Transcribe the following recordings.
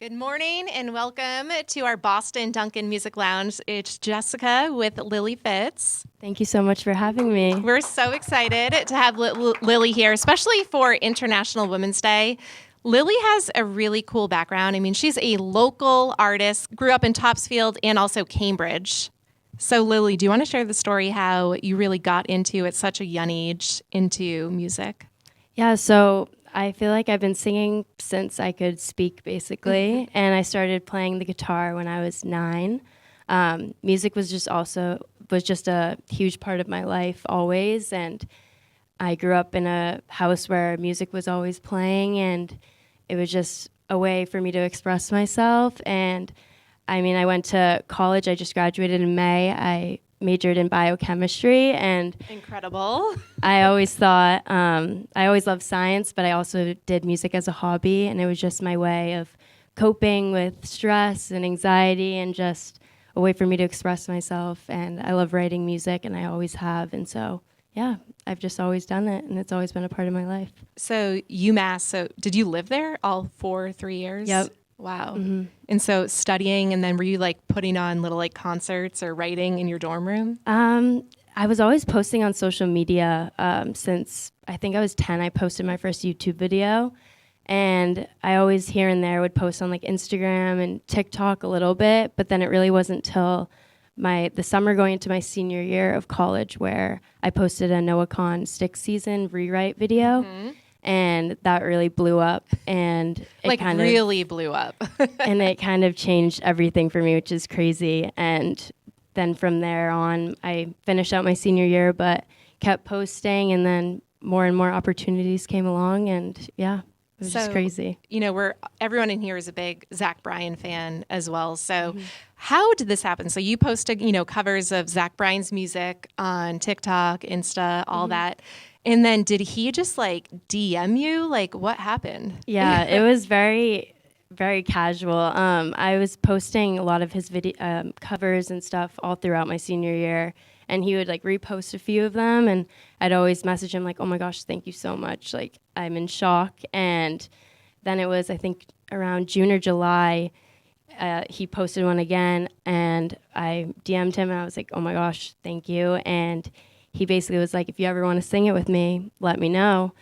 Good morning and welcome to our Boston Dunkin Music Lounge. It's Jessica with Lily Fitz. Thank you so much for having me. We're so excited to have Lily here, especially for International Women's Day. Lily has a really cool background. I mean, she's a local artist, grew up in Topsfield and also Cambridge. So Lily, do you want to share the story how you really got into, at such a young age, into music? Yeah, so I feel like I've been singing since I could speak, basically, and I started playing the guitar when I was 9. Music was just a huge part of my life always, and I grew up in a house where music was always playing, and it was just a way for me to express myself. And I mean, I went to college. I just graduated in May. I majored in biochemistry, and Incredible. I always thought, I always loved science, but I also did music as a hobby, and it was just my way of coping with stress and anxiety and just a way for me to express myself. And I love writing music, and I always have. And so, yeah, I've just always done it, and it's always been a part of my life. So UMass, so did you live there all 3 years? Yep. Wow. Mm-hmm. And so studying, and then were you like putting on little like concerts or writing in your dorm room? I was always posting on social media since I think I was 10. I posted my first YouTube video, and I always here and there would post on like Instagram and TikTok a little bit, but then it really wasn't till the summer going into my senior year of college where I posted a Noah Kahan Stick Season rewrite video. Mm-hmm. And that really blew up, and it really blew up. And it kind of changed everything for me, which is crazy. And then from there on, I finished out my senior year, but kept posting, and then more and more opportunities came along, and yeah, it was just crazy. You know, everyone in here is a big Zach Bryan fan as well. So how did this happen? So you posted, covers of Zach Bryan's music on TikTok, Insta, all that. And then did he just like DM you? Like, what happened? Yeah, it was very, very casual. I was posting a lot of his video covers and stuff all throughout my senior year, and he would like repost a few of them, and I'd always message him like, "Oh my gosh, thank you so much! Like, I'm in shock." And then it was, I think, around June or July, he posted one again, and I DM'd him, and I was like, "Oh my gosh, thank you!" And he basically was like, "If you ever want to sing it with me, let me know."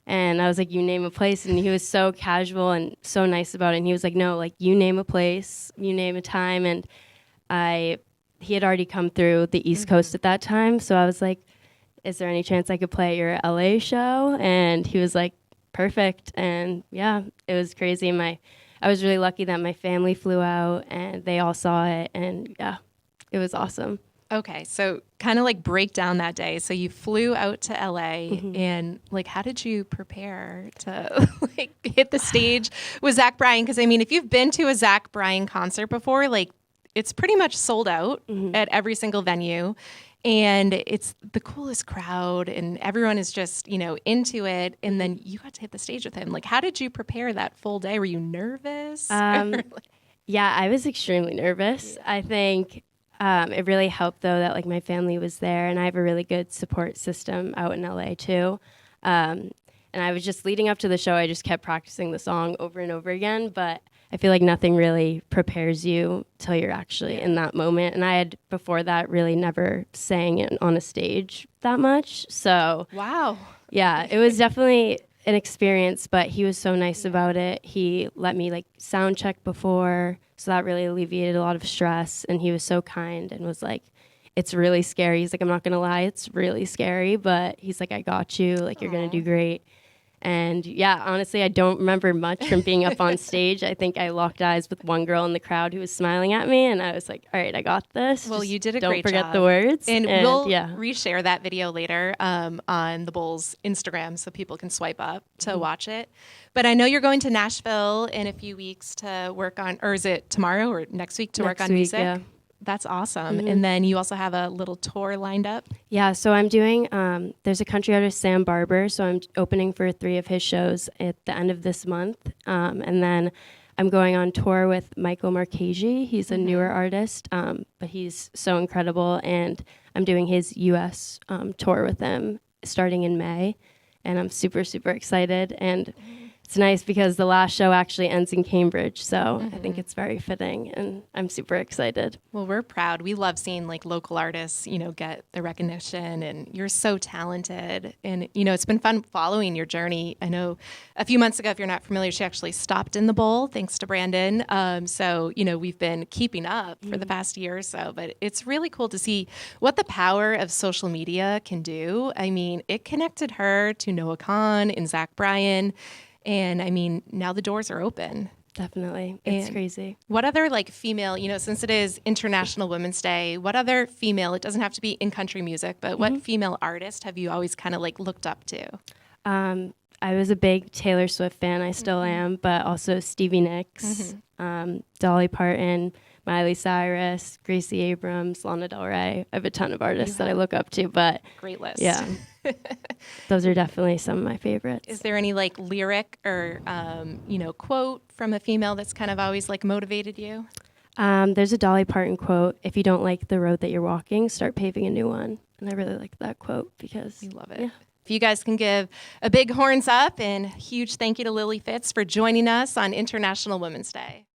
And I was like, "You name a place." And he was so casual and so nice about it. And he was like, "No, like you name a place, you name a time." And he had already come through the East Coast at that time. So I was like, "Is there any chance I could play at your LA show?" And he was like, "Perfect." And yeah, it was crazy. I was really lucky that my family flew out and they all saw it. And yeah, it was awesome. Okay, so kind of like break down that day. So you flew out to LA, and like, how did you prepare to like hit the stage with Zach Bryan? Because I mean, if you've been to a Zach Bryan concert before, like it's pretty much sold out at every single venue, and it's the coolest crowd, and everyone is just into it. And then you got to hit the stage with him. Like, how did you prepare that full day? Were you nervous? Yeah, I was extremely nervous. Yeah. I think. It really helped, though, that like my family was there, and I have a really good support system out in LA too. And I was just leading up to the show, I just kept practicing the song over and over again. But I feel like nothing really prepares you till you're actually in that moment. And I had before that really never sang it on a stage that much. So wow, yeah, it was definitely an experience. But he was so nice about it. He let me like sound check before. So that really alleviated a lot of stress, and he was so kind and was like, "It's really scary." He's like, "I'm not going to lie, it's really scary, but he's like, I got you, like, you're going to do great." And yeah, honestly, I don't remember much from being up on stage. I think I locked eyes with one girl in the crowd who was smiling at me, and I was like, all right, I got this. Well, you did a great job. Don't forget the words. And we'll reshare that video later on the Bulls Instagram so people can swipe up to watch it. But I know you're going to Nashville in a few weeks to work on, or is it tomorrow or next week to work on music? Yeah. That's awesome. And then you also have a little tour lined up? Yeah, so I'm doing, there's a country artist, Sam Barber, so I'm opening for 3 of his shows at the end of this month. And then I'm going on tour with Michael Marchese. He's a newer artist, but he's so incredible. And I'm doing his U.S. Tour with him starting in May. And I'm super, super excited. And it's nice because the last show actually ends in Cambridge. So I think it's very fitting, and I'm super excited. Well, we're proud. We love seeing like local artists, get the recognition, and you're so talented. And, it's been fun following your journey. I know a few months ago, if you're not familiar, she actually stopped in the bowl, thanks to Brandon. So, we've been keeping up for the past year or so, but it's really cool to see what the power of social media can do. I mean, it connected her to Noah Kahan and Zach Bryan. And I mean, now the doors are open. Definitely. It's And crazy. what other like female, since it is International Women's Day, what other female, it doesn't have to be in country music, but what female artist have you always kind of like looked up to? I was a big Taylor Swift fan. I still am, but also Stevie Nicks, Dolly Parton, Miley Cyrus, Gracie Abrams, Lana Del Rey. I have a ton of artists that I look up to, but Great list. yeah, those are definitely some of my favorites. Is there any like lyric or, quote from a female that's kind of always like motivated you? There's a Dolly Parton quote: "If you don't like the road that you're walking, start paving a new one." And I really like that quote because You love it. Yeah. If you guys can give a big horns up and huge thank you to Lily Fitz for joining us on International Women's Day.